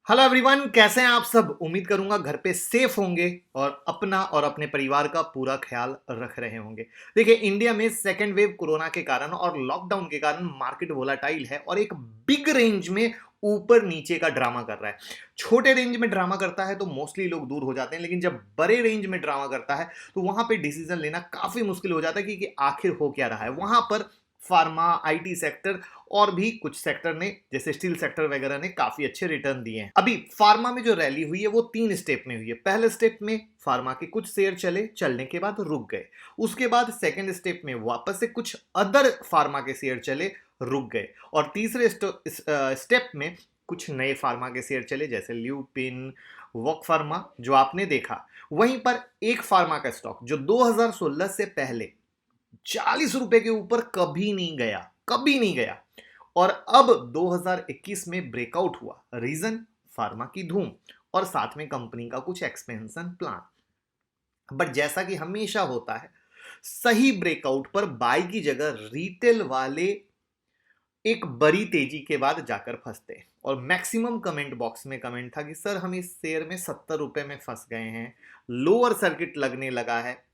Hello everyone, कैसे हैं आप सब। उम्मीद करूंगा घर पे सेफ होंगे और अपना और अपने परिवार का पूरा ख्याल रख रहे होंगे। देखिए, इंडिया में सेकेंड वेव कोरोना के कारण और लॉकडाउन के कारण मार्केट वोलाटाइल है और एक बिग रेंज में ऊपर नीचे का ड्रामा कर रहा है। छोटे रेंज में ड्रामा करता है तो मोस्टली लोग दूर हो जाते हैं, लेकिन जब बड़े रेंज में ड्रामा करता है तो वहां पे डिसीजन लेना काफी मुश्किल हो जाता है कि आखिर हो क्या रहा है। वहां पर फार्मा, आईटी सेक्टर और भी कुछ सेक्टर ने, जैसे स्टील सेक्टर वगैरह ने, काफी अच्छे रिटर्न दिए हैं। अभी फार्मा में जो रैली हुई है वो 3 स्टेप में हुई है। पहले स्टेप में फार्मा के कुछ शेयर चले, चलने के बाद रुक गए। उसके बाद सेकंड स्टेप में वापस से कुछ अदर फार्मा के शेयर चले, रुक गए। और तीसरे स्टेप में कुछ नए फार्मा के शेयर चले, जैसे ल्यूपिन, वॉक फार्मा जो आपने देखा। वहीं पर एक फार्मा का स्टॉक जो 2016 से पहले 40 रुपए के ऊपर कभी नहीं गया, कभी नहीं गया, और अब 2021 में ब्रेकआउट हुआ। रीजन फार्मा की धूम और साथ में कंपनी का कुछ एक्सपेंशन प्लान। बट जैसा कि हमेशा होता है, सही ब्रेकआउट पर बाई की जगह रिटेल वाले एक बड़ी तेजी के बाद जाकर फंसते हैं। और मैक्सिमम कमेंट बॉक्स में कमेंट था कि सर हम इस शेयर में 70 रुपए में फंस गए हैं, लोअर सर्किट लगने लगा है।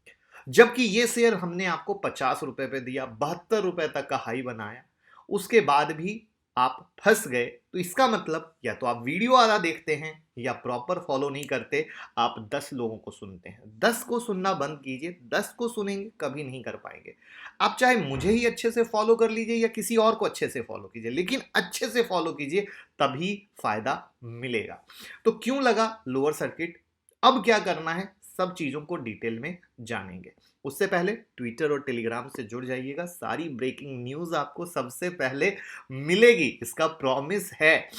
जबकि ये शेयर हमने आपको 50 रुपए पे दिया, 72 रुपए तक का हाई बनाया, उसके बाद भी आप फंस गए। तो इसका मतलब या तो आप वीडियो आधा देखते हैं या प्रॉपर फॉलो नहीं करते। आप 10 लोगों को सुनते हैं। 10 को सुनना बंद कीजिए। 10 को सुनेंगे कभी नहीं कर पाएंगे। आप चाहे मुझे ही अच्छे से फॉलो कर लीजिए या किसी और को अच्छे से फॉलो कीजिए, लेकिन अच्छे से फॉलो कीजिए, तभी फायदा मिलेगा। तो क्यों लगा लोअर सर्किट, अब क्या करना है, सब चीजों को डिटेल में जानेंगे। उससे पहले ट्विटर और टेलीग्राम से जुड़ जाइएगा। सारी ब्रेकिंग न्यूज आपको सबसे पहले मिलेगी, इसका प्रॉमिस है।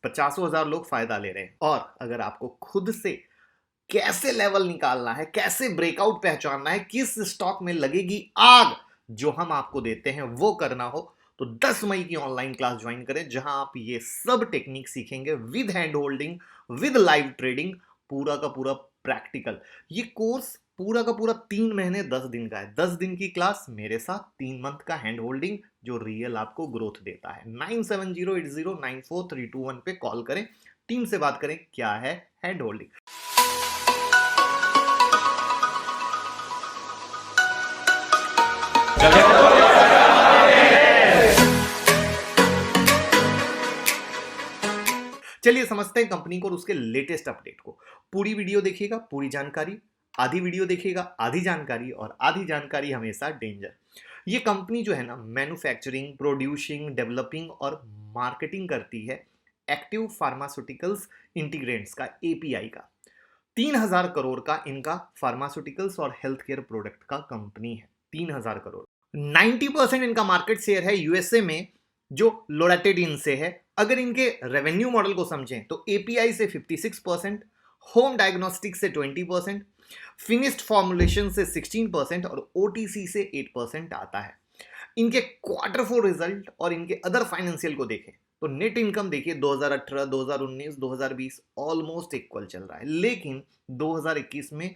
50,000 लोग फायदा ले रहे हैं। और अगर आपको खुद से कैसे लेवल निकालना है, कैसे ब्रेकआउट पहचानना है, किस स्टॉक में लगेगी आग जो हम आपको देते हैं वो करना हो, तो 10 मई की ऑनलाइन क्लास ज्वाइन करें, जहां आप ये सब टेक्निक सीखेंगे with hand holding, with live trading, पूरा का पूरा प्रैक्टिकल। ये कोर्स पूरा का पूरा 3 महीने 10 दिन का है। 10 दिन की क्लास मेरे साथ, 3 मंथ का हैंड होल्डिंग जो रियल आपको ग्रोथ देता है। 9708094321 पे कॉल करें, टीम से बात करें क्या है हैंड होल्डिंग। चलिए समझते हैं कंपनी को और उसके लेटेस्ट अपडेट को। पूरी वीडियो देखिएगा, पूरी जानकारी। आधी वीडियो देखिएगा, आधी जानकारी। और आधी जानकारी हमेशा डेंजर। ये कंपनी जो है ना, मैन्युफैक्चरिंग, प्रोड्यूसिंग, डेवलपिंग और मार्केटिंग करती है एक्टिव फार्मास्यूटिकल्स इंटीग्रेंट्स का, एपीआई का। 3,000 करोड़ का इनका फार्मास्यूटिकल्स और हेल्थ केयर प्रोडक्ट का कंपनी है। 3,000 करोड़। 90% इनका मार्केट शेयर है यूएसए में, जो लोराटेडिन से है। अगर इनके रेवेन्यू मॉडल को समझें तो एपीआई से 56%, होम डायग्नोस्टिक से 20%, फिनिश्ड फॉर्मुलेशन से 16% और ओटीसी से 8% आता है। इनके Q4 रिजल्ट और इनके अदर फाइनेंशियल को देखें तो नेट इनकम देखिए 2018, 2019, 2020 ऑलमोस्ट इक्वल चल रहा है, लेकिन 2021 में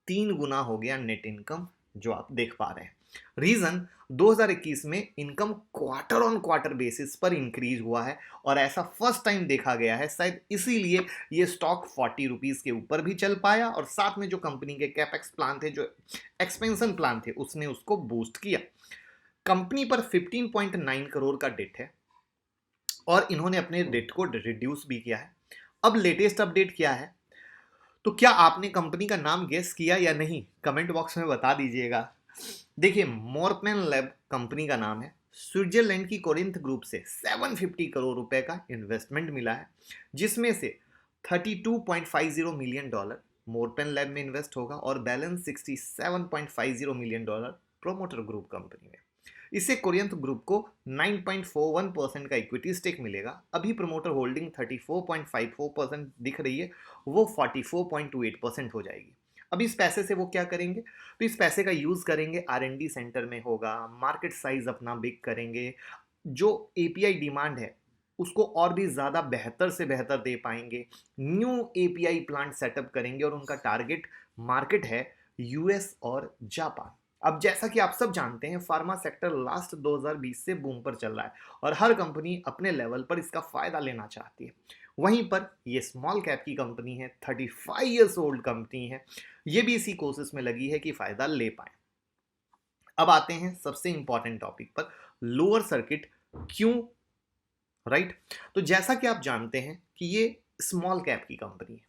3 गुना हो गया नेट इनकम, जो आप देख पा रहे हैं। रीजन 2021 में income quarter on quarter basis पर इंक्रीज हुआ है और ऐसा फर्स्ट टाइम देखा गया है। शायद इसीलिए ये स्टॉक 40 रुपीज के ऊपर भी चल पाया और साथ में जो कंपनी के कैपेक्स प्लान थे, जो एक्सपेंशन प्लान थे, उसने उसको बूस्ट किया। कंपनी पर 15.9 करोड़ का डेट है और इन्होंने अपने डेट को रिड्यूस भी किया है। अब लेटेस्ट अपडेट क्या है, तो क्या आपने कंपनी का नाम गेस किया या नहीं, कमेंट बॉक्स में बता दीजिएगा। देखिए, मोरपेन लैब कंपनी का नाम है। स्विट्जरलैंड की कोरिंथ ग्रुप से 750 करोड़ रुपए का इन्वेस्टमेंट मिला है, जिसमें से $32.50 मिलियन मोरपेन लैब में इन्वेस्ट होगा और balance $67.50 million promoter group company में। इससे कोरियंथ ग्रुप को 9.41% का इक्विटी स्टेक मिलेगा। अभी प्रमोटर होल्डिंग 34.54% दिख रही है, वो 44.28% हो जाएगी। अब इस पैसे से वो क्या करेंगे, तो इस पैसे का यूज करेंगे आर&डी सेंटर में होगा, मार्केट साइज अपना बिग करेंगे, जो एपीआई डिमांड है उसको और भी ज्यादा बेहतर से बेहतर दे पाएंगे, न्यू एपीआई प्लांट सेटअप करेंगे और उनका टारगेट मार्केट है यूएस और जापान। अब जैसा कि आप सब जानते हैं, फार्मा सेक्टर लास्ट 2020 से बूम पर चल रहा है और हर कंपनी अपने लेवल पर इसका फायदा लेना चाहती है। वहीं पर ये स्मॉल कैप की कंपनी है, 35 ईयर्स ओल्ड कंपनी है, ये भी इसी कोशिश में लगी है कि फायदा ले पाए। अब आते हैं सबसे इंपॉर्टेंट टॉपिक पर, लोअर सर्किट क्यों, राइट। तो जैसा कि आप जानते हैं कि ये स्मॉल कैप की कंपनी है,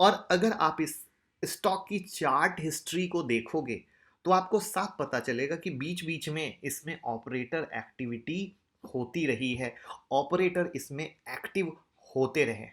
और अगर आप इस स्टॉक की चार्ट हिस्ट्री को देखोगे तो आपको साफ पता चलेगा कि बीच बीच में इसमें ऑपरेटर एक्टिविटी होती रही है, ऑपरेटर इसमें एक्टिव होते रहे।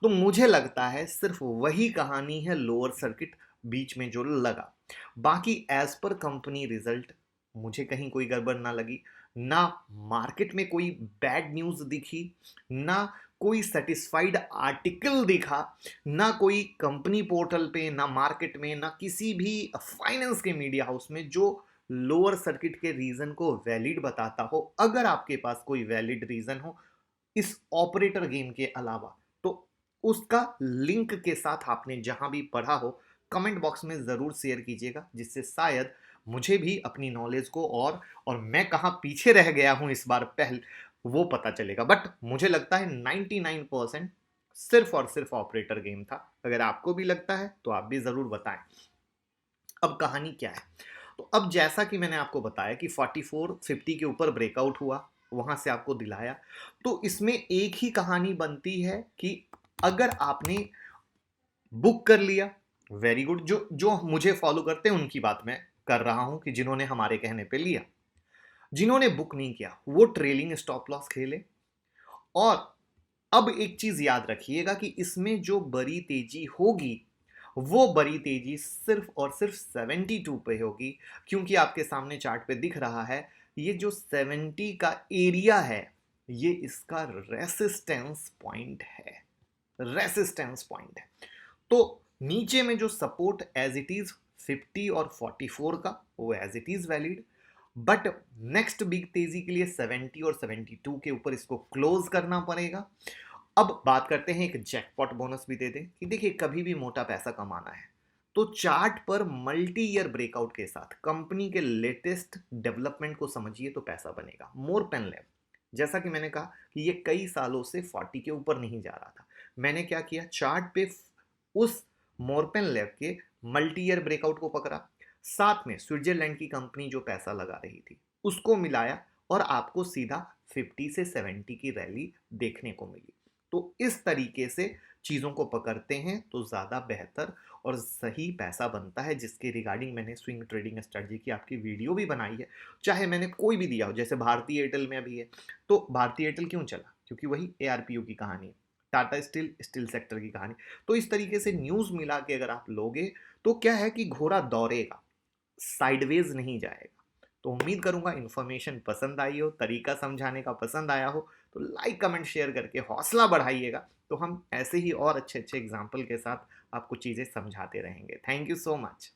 तो मुझे लगता है सिर्फ वही कहानी है लोअर सर्किट बीच में जो लगा। बाकी एज पर कंपनी रिजल्ट मुझे कहीं कोई गड़बड़ ना लगी, ना मार्केट में कोई बैड न्यूज दिखी, ना कोई सेटिस्फाइड आर्टिकल दिखा, ना कोई कंपनी पोर्टल पे, ना मार्केट में, ना किसी भी फाइनेंस के मीडिया हाउस में जो लोअर सर्किट के रीजन को वैलिड बताता हो। अगर आपके पास कोई वैलिड रीजन हो इस ऑपरेटर गेम के अलावा, तो उसका लिंक के साथ आपने जहां भी पढ़ा हो कमेंट बॉक्स में जरूर शेयर कीजिएगा, जिससे शायद मुझे भी अपनी नॉलेज को और मैं कहां पीछे रह गया हूं इस बार पहले वो पता चलेगा। बट मुझे लगता है 99% सिर्फ और सिर्फ ऑपरेटर गेम था। अगर आपको भी लगता है तो आप भी जरूर बताएं। अब कहानी क्या है, तो अब जैसा कि मैंने आपको बताया कि 4450 के ऊपर ब्रेकआउट हुआ, वहां से आपको दिलाया, तो इसमें एक ही कहानी बनती है कि अगर आपने बुक कर लिया, वेरी गुड। जो जो मुझे फॉलो करते हैं उनकी बात मैं कर रहा हूं कि जिन्होंने हमारे कहने पे लिया। जिन्होंने बुक नहीं किया वो ट्रेलिंग स्टॉप लॉस खेले। और अब एक चीज याद रखिएगा कि इसमें जो बड़ी तेजी होगी वो बड़ी तेजी सिर्फ और सिर्फ 72 पे होगी, क्योंकि आपके सामने चार्ट पे दिख रहा है ये जो 70 का एरिया है ये इसका रेसिस्टेंस पॉइंट है, रेसिस्टेंस पॉइंट है। तो नीचे में जो सपोर्ट एज इट इज 50 और 44 का वो as it is valid, but next big तेजी के लिए 70 और 72 के ऊपर इसको क्लोज करना पड़ेगा। अब बात करते हैं, एक जैकपॉट बोनस भी दे दें कि देखिए कभी भी मोटा पैसा कमाना है तो चार्ट पर मल्टी ईयर ब्रेकआउट के साथ कंपनी के लेटेस्ट डेवलपमेंट को समझिए तो पैसा बनेगा। मोर पेन लेव, जैसा कि मैंने कहा कि ये कई सालों से 40 के ऊपर नहीं जा रहा था, मैंने क्या किया, चार्ट पे उस मोरपेन लेव के मल्टी ईयर ब्रेकआउट को पकड़ा, साथ में स्विट्जरलैंड की कंपनी जो पैसा लगा रही थी उसको मिलाया, और आपको सीधा 50 से 70 की रैली देखने को मिली। तो इस तरीके से चीजों को पकड़ते हैं तो ज्यादा बेहतर और सही पैसा बनता है, जिसके रिगार्डिंग मैंने स्विंग ट्रेडिंग स्ट्रेटजी की आपकी वीडियो भी बनाई है, चाहे मैंने कोई भी दिया हो। जैसे भारतीय एयरटेल में अभी है, तो भारतीय एयरटेल क्यों चला, क्योंकि वही एआरपीयू की कहानी है, टाटा स्टील स्टील सेक्टर की कहानी। तो इस तरीके से न्यूज मिला के अगर आप लोगे तो क्या है कि घोड़ा दौड़ेगा, साइडवेज नहीं जाएगा। तो उम्मीद करूंगा इन्फॉर्मेशन पसंद आई हो, तरीका समझाने का पसंद आया हो, तो लाइक कमेंट शेयर करके हौसला बढ़ाइएगा। तो हम ऐसे ही और अच्छे अच्छे एग्जाम्पल के साथ आपको चीजें समझाते रहेंगे। Thank you so much.